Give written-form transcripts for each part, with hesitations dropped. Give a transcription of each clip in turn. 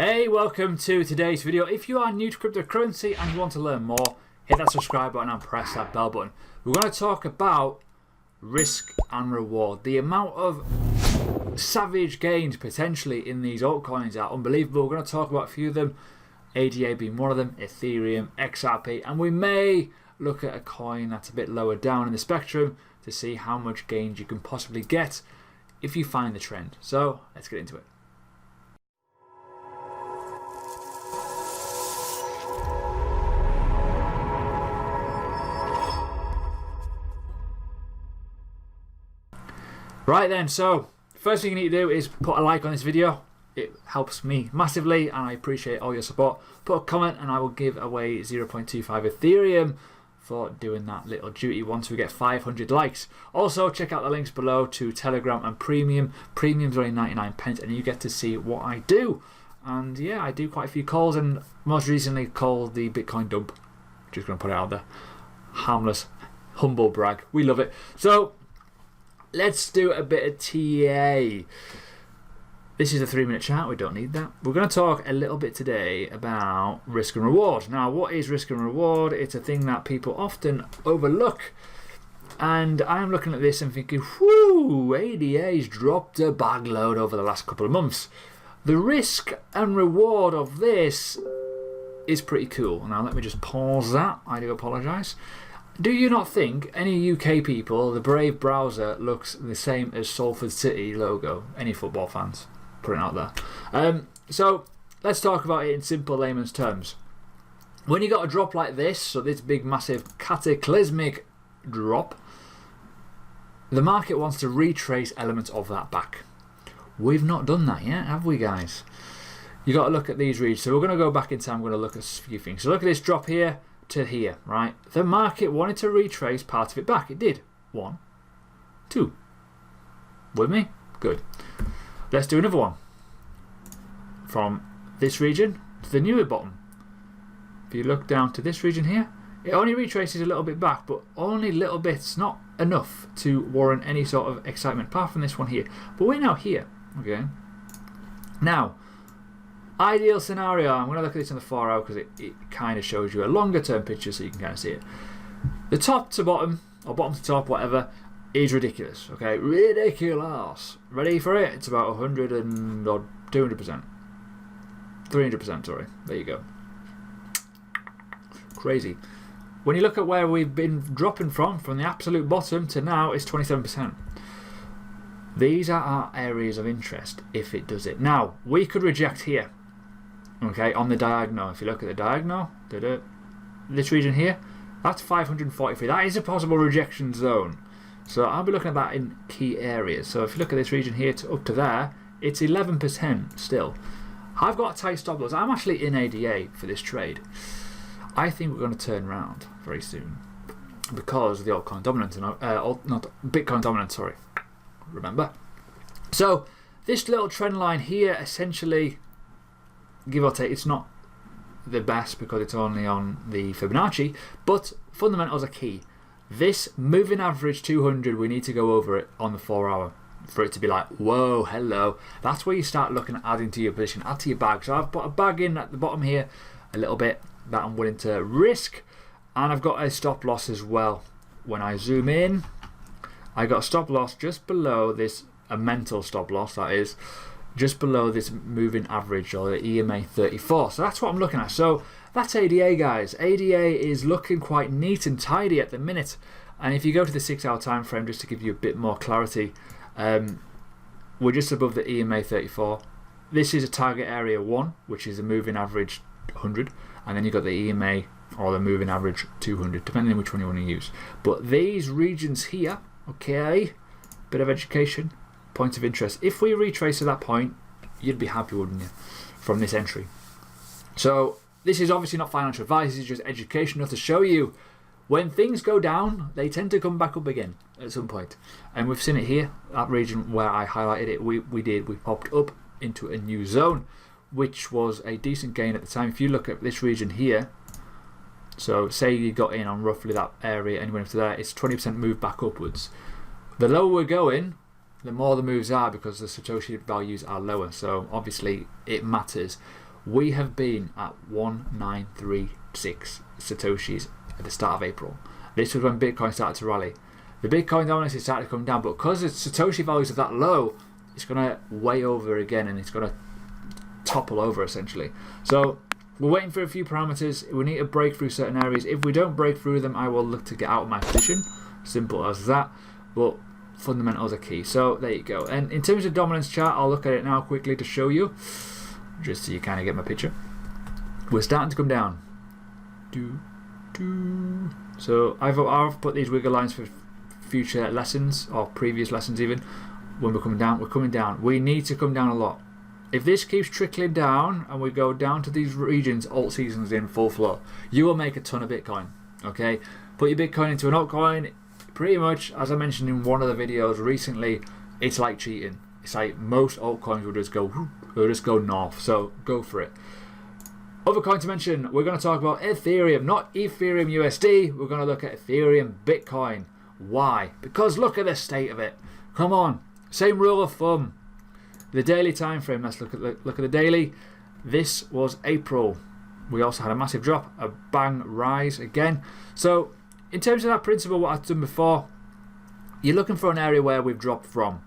Hey, welcome to today's video. If you are new to cryptocurrency and you want to learn more, hit that subscribe button and press that bell button. We're going to talk about risk and reward. The amount of savage gains potentially in these altcoins are unbelievable. We're going to talk about a few of them, ADA being one of them, Ethereum, XRP, and we may look at a coin that's a bit lower down in the spectrum to see how much gains you can possibly get if you find the trend. So let's get into it. Right then, so first thing you need to do is put a like on this video. It helps me massively and I appreciate all your support. Put a comment and I will give away 0.25 Ethereum for doing that little duty once we get 500 likes. Also, check out the links below to Telegram and Premium. Premium's only 99 pence and you get to see what I do. And yeah, I do quite a few calls and most recently called the Bitcoin dump. Just going to put it out there. Harmless, humble brag. We love it. So let's do a bit of TA. This is a 3-minute chat, we don't need that. We're going to talk a little bit today about risk and reward. Now, what is risk and reward? It's a thing that people often overlook. And I'm looking at this and thinking, whew, ADA's dropped a bag load over the last couple of months. The risk and reward of this is pretty cool. Now, let me just pause that. I do apologise. Do you not think any UK people, the Brave browser looks the same as Salford City logo? Any football fans? Put it out there. So let's talk about it in simple layman's terms. When you got a drop like this, so this big massive cataclysmic drop, the market wants to retrace elements of that back. We've not done that yet, have we, guys? You got to look at these regions. So we're going to go back in time. We're going to look at a few things. So look at this drop here to here, right? The market wanted to retrace part of it back. It did. 1, 2. With me? Good. Let's do another one. From this region to the newer bottom. If you look down to this region here, it only retraces a little bit back, but only little bits, not enough to warrant any sort of excitement, apart from this one here. But we're now here. Okay. Now, ideal scenario, I'm going to look at this on the 4 hour because it kind of shows you a longer term picture so you can kind of see it. The top to bottom, or bottom to top, whatever, is ridiculous. Okay, ridiculous. Ready for it? It's about 100 and odd, 200%. 300%, sorry. There you go. Crazy. When you look at where we've been dropping from the absolute bottom to now, it's 27%. These are our areas of interest if it does it. Now, we could reject here. Okay, on the diagonal. If you look at the diagonal, this region here, that's 543. That is a possible rejection zone. So I'll be looking at that in key areas. So if you look at this region here to up to there, it's 11% still. I've got a tight stop loss. I'm actually in ADA for this trade. I think we're going to turn around very soon because of the altcoin dominance, not Bitcoin dominance, sorry. Remember? So this little trend line here, essentially, give or take, it's not the best because it's only on the Fibonacci, but fundamentals are key. This moving average 200, we need to go over it on the 4 hour for it to be like, whoa, hello. That's where you start looking at adding to your position, add to your bag. So I've put a bag in at the bottom here, a little bit that I'm willing to risk, and I've got a stop loss as well. When I zoom in, I got a stop loss just below this, a mental stop loss that is, just below this moving average or the EMA 34. So that's what I'm looking at. So that's ADA, guys. ADA is looking quite neat and tidy at the minute. And if you go to the 6 hour time frame, just to give you a bit more clarity, we're just above the EMA 34. This is a target area 1, which is a moving average 100. And then you've got the EMA or the moving average 200, depending on which one you want to use. But these regions here, okay, bit of education. Point of interest. If we retrace to that point, you'd be happy, wouldn't you, from this entry? So this is obviously not financial advice, this is just educational to show you when things go down, they tend to come back up again at some point. And we've seen it here, that region where I highlighted it, we popped up into a new zone, which was a decent gain at the time. If you look at this region here, so say you got in on roughly that area and you went up to there, it's 20% move back upwards. The lower we're going, the more the moves are because the Satoshi values are lower. So obviously it matters. We have been at 1936 Satoshis at the start of April. This was when Bitcoin started to rally. The Bitcoin dominance started to come down, but because the Satoshi values are that low, it's going to way over again and it's going to topple over essentially. So we're waiting for a few parameters. We need to break through certain areas. If we don't break through them, I will look to get out of my position. Simple as that. But fundamentals are key. So there you go. And in terms of dominance chart, I'll look at it now quickly to show you, just so you kind of get my picture. We're starting to come down. So I've put these wiggle lines for future lessons, or previous lessons even. When we're coming down, we're coming down. We need to come down a lot. If this keeps trickling down and we go down to these regions, alt seasons in full flow, you will make a ton of Bitcoin. Okay, put your Bitcoin into an altcoin. Pretty much, as I mentioned in one of the videos recently, it's like cheating. It's like most altcoins will just go north. So go for it. Other coin to mention, we're going to talk about Ethereum, not Ethereum USD. We're going to look at Ethereum Bitcoin. Why? Because look at the state of it. Come on, same rule of thumb. The daily time frame. Let's look at the daily. This was April. We also had a massive drop, a bang rise again. So in terms of that principle, what I've done before, you're looking for an area where we've dropped from.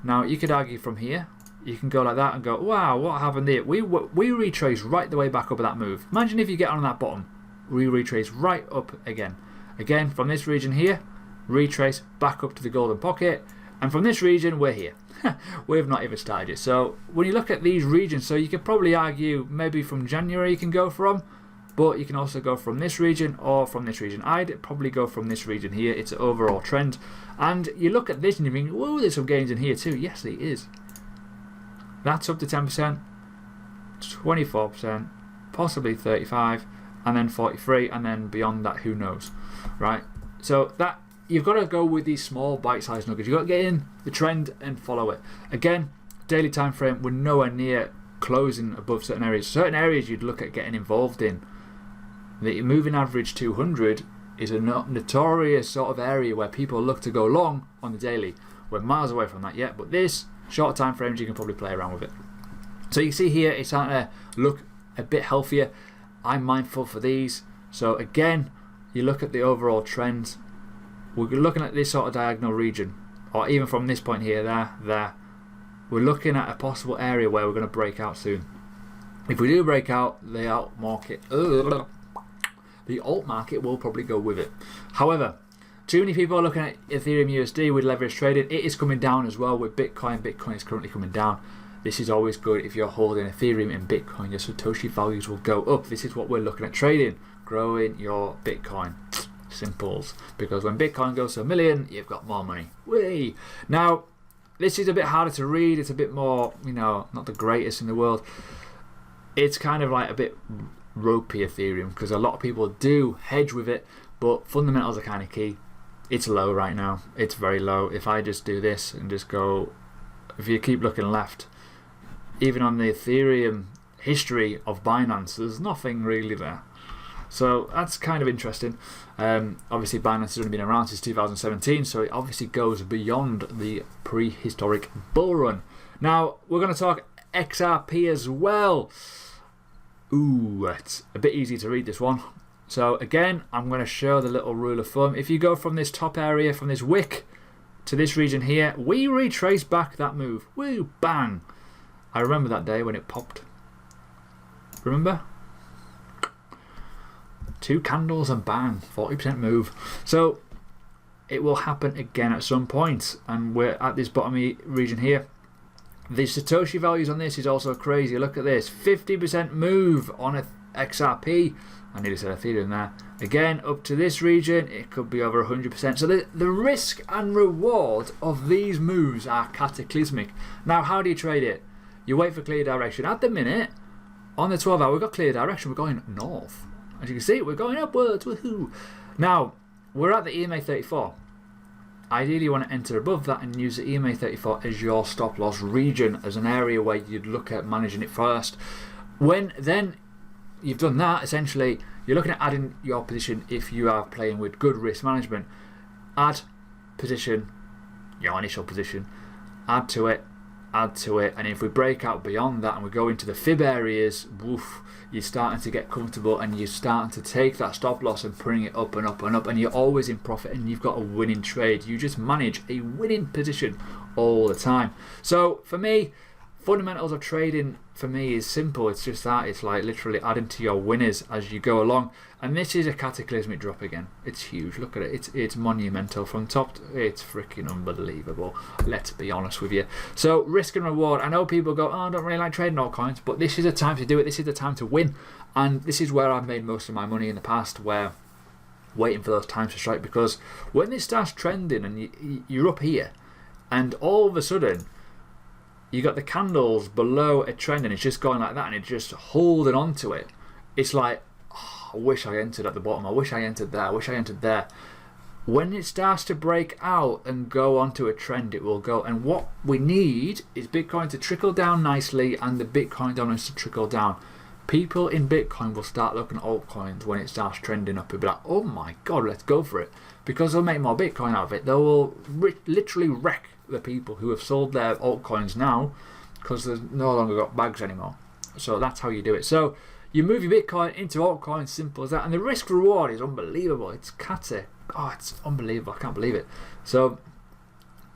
Now you could argue from here. You can go like that and go, wow, what happened there? We retrace right the way back up at that move. Imagine if you get on that bottom, we retrace right up again. Again, from this region here, retrace back up to the golden pocket. And from this region, we're here. We've not even started yet. So when you look at these regions, so you could probably argue maybe from January you can go from, but you can also go from this region or from this region. I'd probably go from this region here. It's an overall trend. And you look at this and you think, whoa, there's some gains in here too. Yes, it is. That's up to 10%, 24%, possibly 35%, and then 43%, and then beyond that, who knows, right? So that you've got to go with these small bite-sized nuggets. You've got to get in the trend and follow it. Again, daily time frame, we're nowhere near closing above certain areas. Certain areas you'd look at getting involved in. The moving average 200 is a notorious sort of area where people look to go long on the daily. We're miles away from that yet, but this short time frames, you can probably play around with it. So you see here, it's starting to look a bit healthier. I'm mindful for these. So again, you look at the overall trend. We're looking at this sort of diagonal region, or even from this point here, there. We're looking at a possible area where we're going to break out soon. If we do break out, the alt market will probably go with it. However, too many people are looking at Ethereum USD with leverage trading. It is coming down as well with Bitcoin. Bitcoin is currently coming down. This is always good. If you're holding Ethereum and Bitcoin, your Satoshi values will go up. This is what we're looking at trading. Growing your Bitcoin. Simples. Because when Bitcoin goes to 1 million, you've got more money. Whee! Now, this is a bit harder to read. It's a bit more, not the greatest in the world. It's kind of like a bit ropey Ethereum because a lot of people do hedge with it, but fundamentals are kind of key. It's low right now. It's very low. If I just do this and just go, if you keep looking left, even on the Ethereum history of Binance, there's nothing really there. So that's kind of interesting. Obviously, Binance has only been around since 2017, so it obviously goes beyond the prehistoric bull run. Now, we're going to talk XRP as well. Ooh, it's a bit easy to read this one. So again, I'm going to show the little rule of thumb. If you go from this top area, from this wick to this region here, we retrace back that move. Woo, bang. I remember that day when it popped. Remember? 2 candles and bang, 40% move. So it will happen again at some point. And we're at this bottom region here. The Satoshi values on this is also crazy. Look at this, 50% move on a XRP. I nearly said Ethereum there. Again, up to this region, it could be over 100%. So the risk and reward of these moves are cataclysmic. Now, how do you trade it? You wait for clear direction. At the minute, on the 12 hour, we've got clear direction. We're going north. As you can see, we're going upwards. Woohoo! Now, we're at the EMA 34. Ideally, you want to enter above that and use the EMA 34 as your stop loss region, as an area where you'd look at managing it first. When then you've done that, essentially, you're looking at adding your position if you are playing with good risk management. Add position, your initial position, add to it, add to it, and if we break out beyond that and we go into the fib areas, woof, you're starting to get comfortable and you're starting to take that stop loss and bring it up and up and up, and you're always in profit and you've got a winning trade. You just manage a winning position all the time. So for me, fundamentals of trading for me is simple. It's just that. It's like literally adding to your winners as you go along. And this is a cataclysmic drop again. It's huge. Look at it. It's monumental from top. It's freaking unbelievable. Let's be honest with you. So risk and reward. I know people go, oh, I don't really like trading altcoins, but this is a time to do it. This is the time to win. And this is where I've made most of my money in the past, where waiting for those times to strike, because when it starts trending and you're up here and all of a sudden you got the candles below a trend and it's just going like that and it's just holding on to it, it's like, oh, I wish I entered at the bottom, I wish I entered there, I wish I entered there. When it starts to break out and go onto a trend, it will go. And what we need is Bitcoin to trickle down nicely and the Bitcoin dominance to trickle down. People in Bitcoin will start looking at altcoins when it starts trending up and be like, oh my god, let's go for it, because they'll make more Bitcoin out of it. They will literally wreck the people who have sold their altcoins now, because they've no longer got bags anymore. So that's how you do it. So you move your Bitcoin into altcoins, simple as that. And the risk reward is unbelievable. It's catty. Oh, it's unbelievable. I can't believe it. So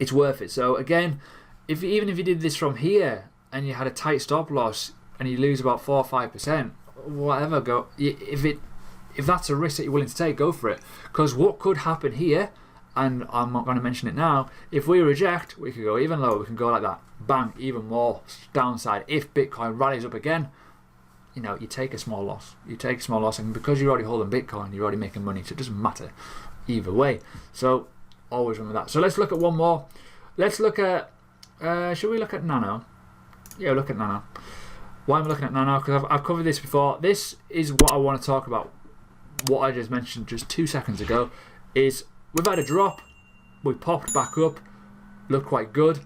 it's worth it. So again, even if you did this from here and you had a tight stop loss and you lose about 4 or 5%, whatever, go. If that's a risk that you're willing to take, go for it. Because what could happen here, and I'm not going to mention it now, if we reject, we could go even lower. We can go like that, bang, even more downside. If Bitcoin rallies up again, you know, you take a small loss. You take a small loss, and because you're already holding Bitcoin, you're already making money, so it doesn't matter either way. So always remember that. So let's look at one more. Let's look at, should we look at Nano? Yeah, look at Nano. Why am I looking at Nano? Because I've covered this before. This is what I want to talk about. What I just mentioned just 2 seconds ago is we've had a drop, we popped back up, looked quite good,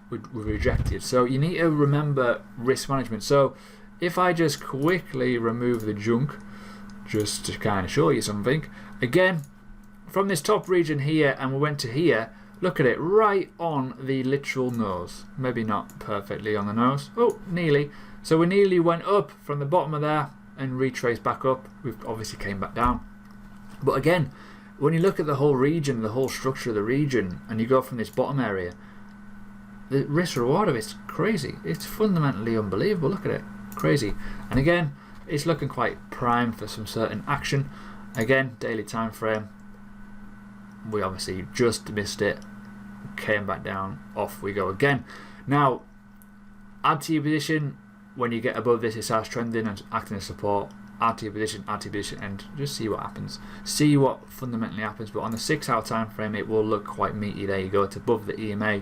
we rejected. So you need to remember risk management. So if I just quickly remove the junk, just to kind of show you something, again, from this top region here, and we went to here, look at it, right on the literal nose. Maybe not perfectly on the nose. Oh, nearly. So we nearly went up from the bottom of there and retraced back up. We've obviously came back down. But again, when you look at the whole region, the whole structure of the region, and you go from this bottom area, the risk reward of it's crazy. It's fundamentally unbelievable. Look at it. Crazy. And again, it's looking quite prime for some certain action. Again, daily time frame. We obviously just missed it. Came back down. Off we go again. Now, add to your position. When you get above this, it starts trending and acting as support. Add to your position, and just see what happens. See what fundamentally happens. But on the 6 hour time frame, it will look quite meaty. There you go. It's above the EMA,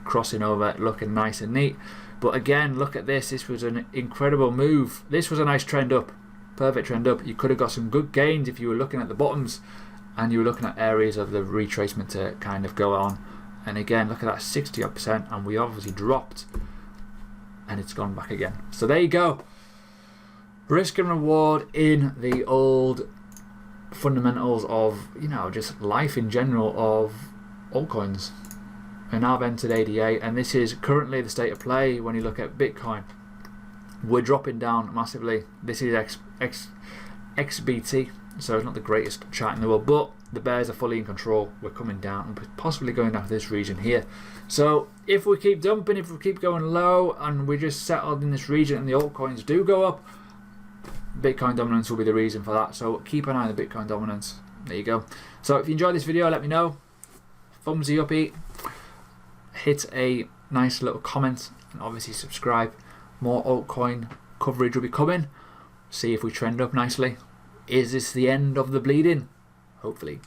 crossing over, looking nice and neat. But again, look at this. This was an incredible move. This was a nice trend up. Perfect trend up. You could have got some good gains if you were looking at the bottoms and you were looking at areas of the retracement to kind of go on. And again, look at that 60% and we obviously dropped and it's gone back again. So there you go. Risk and reward in the old fundamentals of, you know, just life in general of altcoins. And I've entered ADA, and this is currently the state of play when you look at Bitcoin. We're dropping down massively. This is XBT, so it's not the greatest chart in the world, but the bears are fully in control. We're coming down and possibly going down to this region here. So if we keep dumping, if we keep going low, and we just settled in this region and the altcoins do go up, Bitcoin dominance will be the reason for that. So keep an eye on the Bitcoin dominance. There you go. So if you enjoyed this video, let me know. Thumbsy uppy. Hit a nice little comment and obviously subscribe. More altcoin coverage will be coming. See if we trend up nicely. Is this the end of the bleeding? Hopefully.